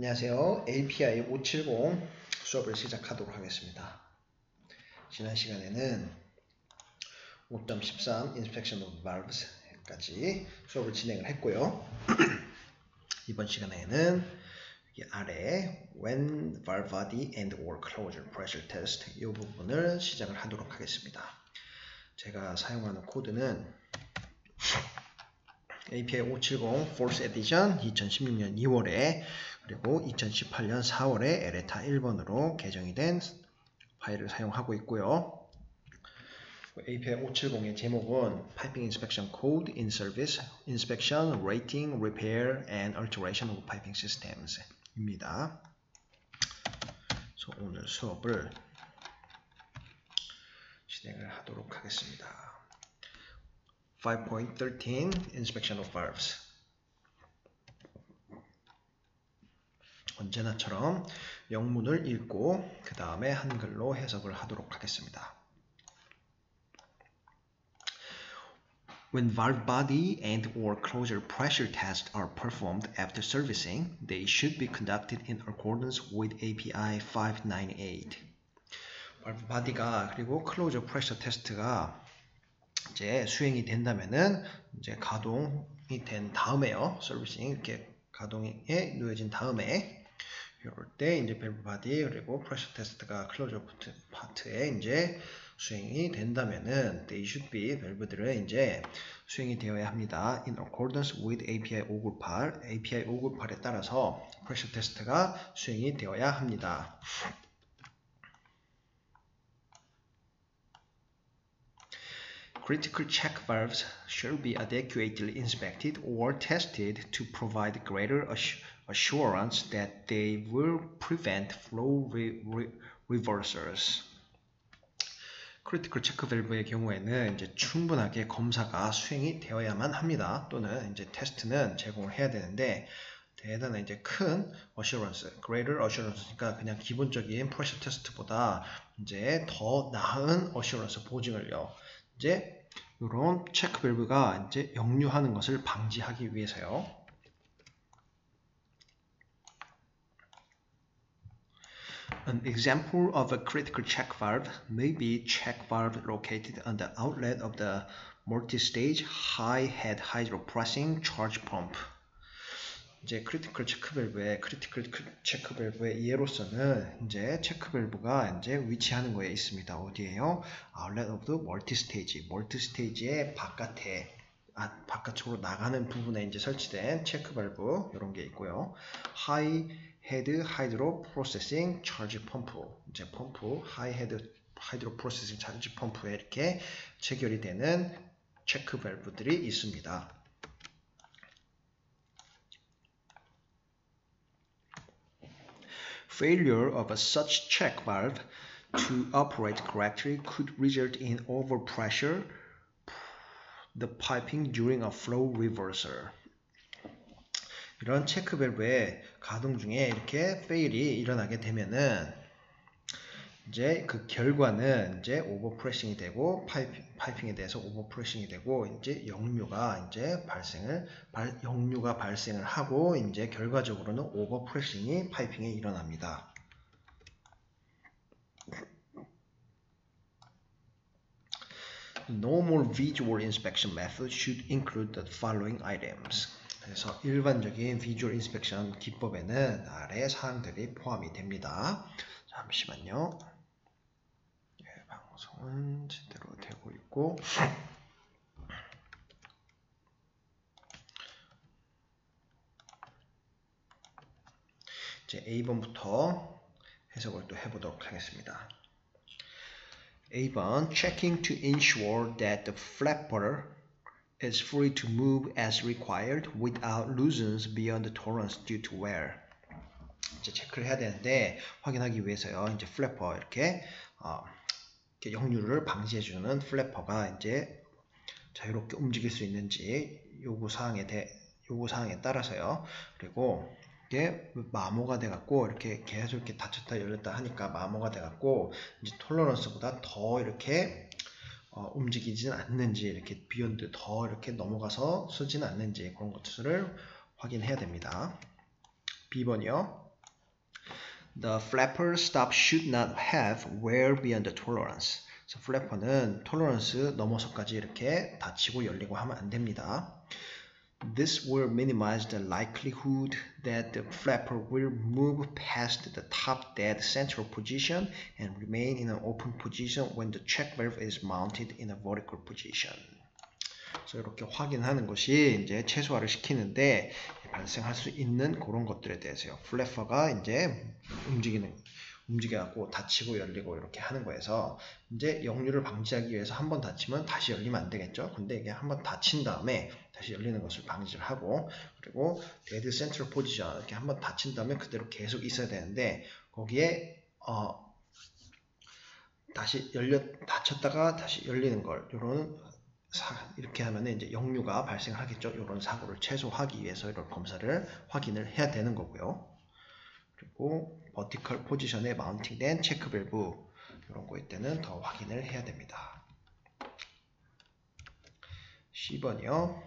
안녕하세요. API 570 수업을 시작하도록 하겠습니다. 지난 시간에는 5.13 Inspection of Valves까지 수업을 진행을 했고요. 이번 시간에는 여기 아래 When Valve Body and or Closure Pressure Test 이 부분을 시작을 하도록 하겠습니다. 제가 사용하는 코드는 API 570 Fourth Edition 2016년 2월에 그리고 2018년 4월에 에레타 1번으로 개정이 된 파일을 사용하고 있고요. API 570의 제목은 Piping Inspection Code in Service Inspection, Rating, Repair and Alteration of Piping Systems 입니다. 그래서 오늘 수업을 진행을 하도록 하겠습니다. 5.13 Inspection of Valves. 언제나처럼 영문을 읽고 그 다음에 한글로 해석을 하도록 하겠습니다. When valve body and or closure pressure tests are performed after servicing, they should be conducted in accordance with API 598. valve body가 그리고 closure pressure test가 이제 수행이 된다면은 이제 가동이 된 다음에요. 서비싱 이렇게 가동에 놓여진 다음에 이럴 때 이제 밸브 바디 그리고 프레셔 테스트가 클로저 파트에 이제 수행이 된다면은 they should be 밸브들은 이제 수행이 되어야 합니다. In accordance with API 598, API 598에 따라서 프레셔 테스트가 수행이 되어야 합니다. Critical check valves should be adequately inspected or tested to provide greater assurance that they will prevent flow reversals. 크리티컬 체크 밸브의 경우에는 이제 충분하게 검사가 수행이 되어야만 합니다. 또는 이제 테스트는 제공을 해야 되는데 대단한 이제 큰 assurance, greater assurance니까 그냥 기본적인 프레셔 테스트보다 이제 더 나은 assurance 보증을요. 이제 이런 체크 밸브가 이제 역류하는 것을 방지하기 위해서요. An example of a critical check valve may be check valve located on the outlet of the multi-stage high-head hydropressing charge pump. 이제 크리티컬 체크 밸브의 예로서는 이제 체크 밸브가 이제 위치하는 거에 있습니다. 어디에요? Outlet of the multi-stage. 멀티스테이지의 바깥쪽으로 나가는 부분에 이제 설치된 체크 밸브 이런 게 있고요. High Head Hydro Processing Charge Pump. 이제 펌프 High Head Hydro Processing Charge 펌프에 이렇게 체결이 되는 체크 밸브들이 있습니다. Failure of such check valve to operate correctly could result in overpressure the piping during a flow reversal. 이런 체크 밸브의 가동 중에 이렇게 fail이 일어나게 되면은 이제 그 결과는 이제 오버프레싱이 되고 파이핑에 대해서 오버프레싱이 되고 이제 역류가 발생을 하고 이제 결과적으로는 오버프레싱이 파이핑에 일어납니다. Normal visual inspection method should include the following items. 그래서 일반적인 비주얼 인스펙션 기법에는 아래 사항들이 포함이 됩니다. 잠시만요. 방송은 제대로 되고 있고 이제 A번부터 해석을 또 해보도록 하겠습니다. A번 Checking to ensure that the flapper is free to move as required without looseness beyond the tolerance due to wear. 이제 체크를 해야 되는데 확인하기 위해서요. 이제 플래퍼 이렇게 역류를 방지해주는 플래퍼가 이제 자유롭게 움직일 수 있는지 요구사항에 따라서요. 그리고 이게 마모가 돼갖고 이렇게 계속 이렇게 닫혔다 열렸다 하니까 마모가 돼갖고 이제 톨러런스보다 더 이렇게 움직이지는 않는지 이렇게 비욘드 더 이렇게 넘어가서 서지는 않는지 그런 것들을 확인해야 됩니다. B번이요. The flapper stop should not have wear beyond the tolerance. 그래서 플래퍼는 톨러런스 넘어서까지 이렇게 닫히고 열리고 하면 안 됩니다. This will minimize the likelihood that the flapper will move past the top dead central position and remain in an open position when the check valve is mounted in a vertical position. 그래서 이렇게 확인하는 것이 이제 최소화를 시키는데 발생할 수 있는 그런 것들에 대해서요. 플래퍼가 이제 움직여갖고 닫히고 열리고 이렇게 하는 거에서 이제 역류를 방지하기 위해서 한번 닫히면 다시 열리면 안 되겠죠. 근데 이게 한번 닫힌 다음에 다시 열리는 것을 방지를 하고, 그리고 데드 센트럴 포지션 이렇게 한번 닫힌 다음에 그대로 계속 있어야 되는데 거기에 다시 닫혔다가 다시 열리는 걸 이렇게 하면 이제 역류가 발생하겠죠. 이런 사고를 최소화하기 위해서 이런 검사를 확인을 해야 되는 거고요. 그리고 버티컬 포지션에 마운팅된 체크 밸브 이런 거일 때는 더 확인을 해야 됩니다. 10번이요.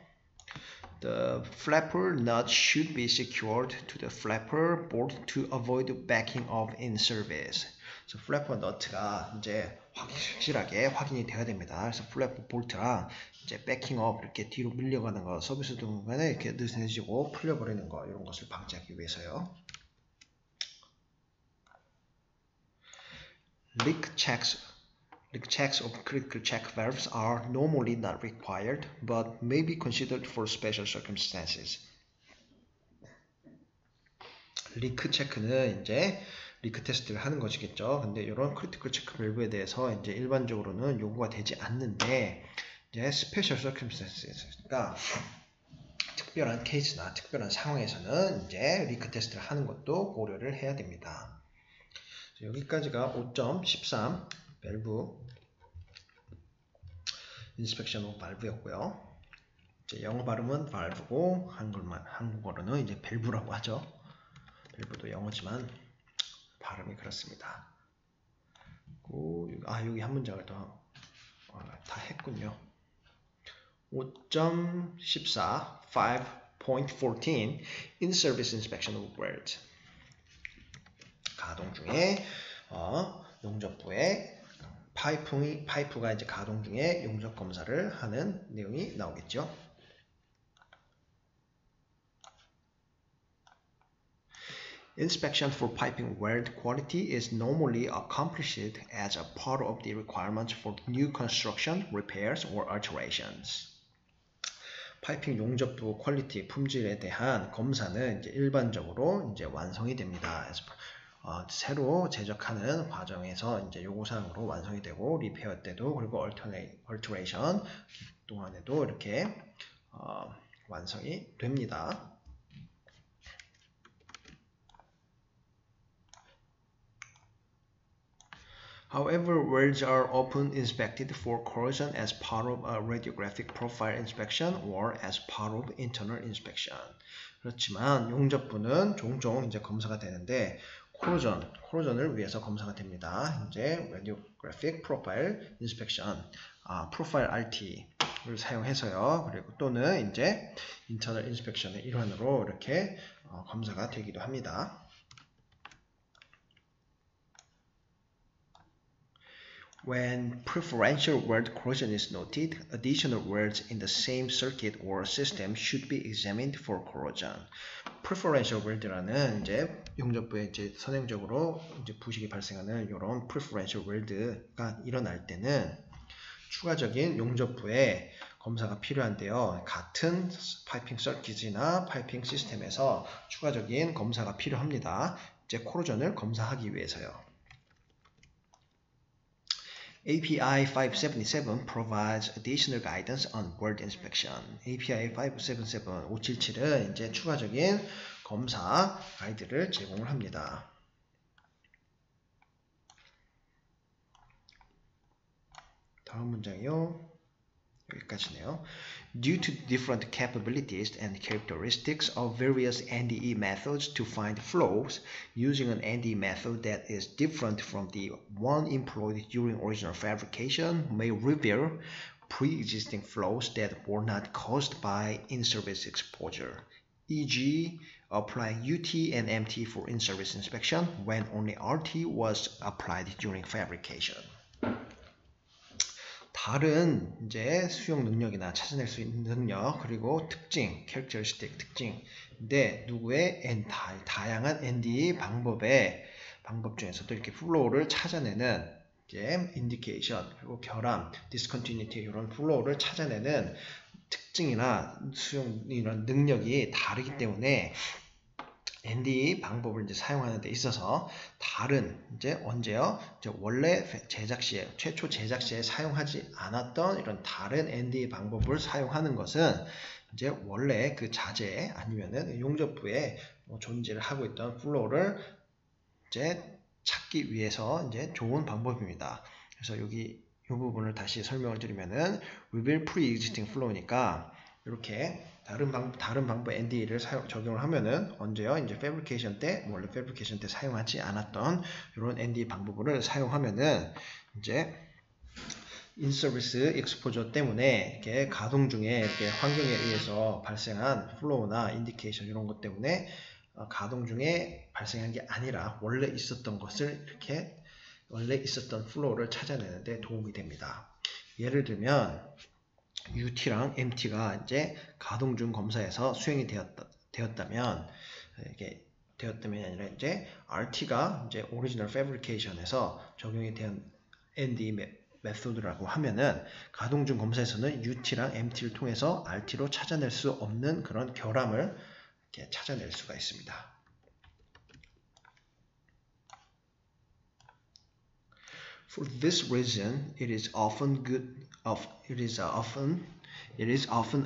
The flapper nut should be secured to the flapper bolt to avoid backing off in service. 그래서 플래퍼 너트가 이제 확실하게 확인이 돼야 됩니다. 그래서 플래퍼 볼트랑 이제 백킹업 이렇게 뒤로 밀려가는 거, 서비스 중간에 이렇게 느슨해지고 풀려버리는 거, 이런 것을 방지하기 위해서요. Leak checks of critical check valves are normally not required, but may be considered for special circumstances. 리크 체크는 이제 리크 테스트를 하는 것이겠죠. 근데 이런 크리티컬 체크 밸브에 대해서 이제 일반적으로는 요구가 되지 않는데, 이제 스페셜 서큐미스턴스가 특별한 케이스나 특별한 상황에서는 이제 리크 테스트를 하는 것도 고려를 해야 됩니다. 여기까지가 5.13 밸브 인스펙션 오브 발브였고요. 이제 영어 발음은 발브고 한국어로는 이제 밸브라고 하죠. 밸브도 영어지만 발음이 그렇습니다. 여기 한 문장을 더 다 했군요. 5.14 5.14 In-Service Inspection of Welds. 가동 중에 용접부에 파이프가 이제 가동 중에 용접 검사를 하는 내용이 나오겠죠. Inspection for piping weld quality is normally accomplished as a part of the requirements for new construction, repairs, or alterations. 파이핑 용접부 퀄리티 품질에 대한 검사는 이제 일반적으로 이제 완성이 됩니다. 새로 제작하는 과정에서 이제 요구사항으로 완성이 되고, 리페어 때도, 그리고 얼터레이션 동안에도 이렇게 완성이 됩니다. However, welds are often inspected for corrosion as part of a radiographic profile inspection or as part of internal inspection. 그렇지만 용접부는 종종 이제 검사가 되는데 코로전을 위해서 검사가 됩니다. 이제 radiographic profile inspection, 프로파일 RT를 사용해서요. 그리고 또는 이제 internal inspection의 일환으로 이렇게 검사가 되기도 합니다. When preferential weld corrosion is noted, additional welds in the same circuit or system should be examined for corrosion. Preferential weld라는 이제 용접부에 이제 선행적으로 이제 부식이 발생하는 이런 preferential weld가 일어날 때는 추가적인 용접부에 검사가 필요한데요. 같은 파이핑 서킷이나 파이핑 시스템에서 추가적인 검사가 필요합니다. 이제 코로전을 검사하기 위해서요. API 577 provides additional guidance on weld inspection. API 577, 577은 이제 추가적인 검사 가이드를 제공을 합니다. 다음 문장이요. 여기까지네요. Due to different capabilities and characteristics of various NDE methods to find flows, using an NDE method that is different from the one employed during original fabrication may reveal pre-existing flows that were not caused by in-service exposure. e.g. applying UT and MT for in-service inspection when only RT was applied during fabrication. 다른 이제 수용 능력이나 찾아낼 수 있는 능력 그리고 특징, characteristic 특징인데 누구의 다양한 NDE 방법 중에서도 이렇게 플로우를 찾아내는 이제 indication 그리고 결함, discontinuity 이런 플로우를 찾아내는 특징이나 수용 이런 능력이 다르기 때문에 NDE 방법을 이제 사용하는 데 있어서 다른 이제 언제요? 이제 원래 제작 시에 최초 제작 시에 사용하지 않았던 이런 다른 NDE 방법을 사용하는 것은 이제 원래 그 자재 아니면은 용접부에 존재를 하고 있던 플로우를 이제 찾기 위해서 이제 좋은 방법입니다. 그래서 여기 이 부분을 다시 설명을 드리면은 reveal pre-existing flow니까 이렇게 다른 방법 NDE를 적용을 하면은 언제요? 이제 fabrication 때 원래 fabrication 때 사용하지 않았던 이런 NDE 방법을 사용하면은 이제 in-service exposure 때문에 이렇게 가동 중에 이렇게 환경에 의해서 발생한 flow나 indication 이런 것 때문에 가동 중에 발생한 게 아니라 원래 있었던 것을 이렇게 원래 있었던 flow를 찾아내는데 도움이 됩니다. 예를 들면 UT랑 MT가 이제 가동 중 검사에서 수행이 되었다면 이게 되었다면 아니라 이제 RT가 이제 오리지널 패브리케이션에서 적용이 된 NDE 메소드라고 하면은 가동 중 검사에서는 UT랑 MT를 통해서 RT로 찾아낼 수 없는 그런 결함을 이렇게 찾아낼 수가 있습니다. For this reason, it is often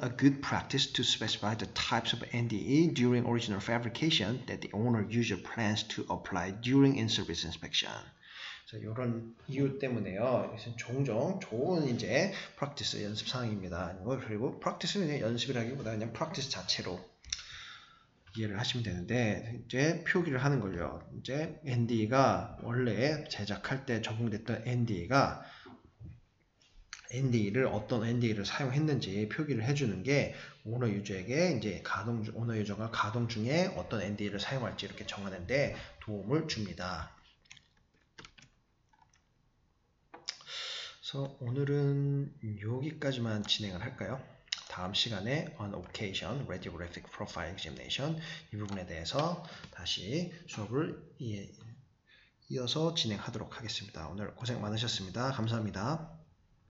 a good practice to specify the types of NDE during original fabrication that the owner user plans to apply during in-service inspection. 이런 이유 때문에요. 이것은 종종 좋은 이제 프랙티스 연습 사항입니다. 그리고 프랙티스는 연습이라기보다 그냥 프랙티스 자체로 이해를 하시면 되는데 이제 표기를 하는 걸요. 이제 NDE가 원래 제작할 때 적용됐던 NDE를 어떤 NDE를 사용했는지 표기를 해주는 게 오너 유저에게 이제 오너 유저가 가동 중에 어떤 NDE를 사용할지 이렇게 정하는데 도움을 줍니다. 그래서 오늘은 여기까지만 진행을 할까요? 다음 시간에 on occasion radiographic profile examination 이 부분에 대해서 다시 수업을 이어서 진행하도록 하겠습니다. 오늘 고생 많으셨습니다. 감사합니다.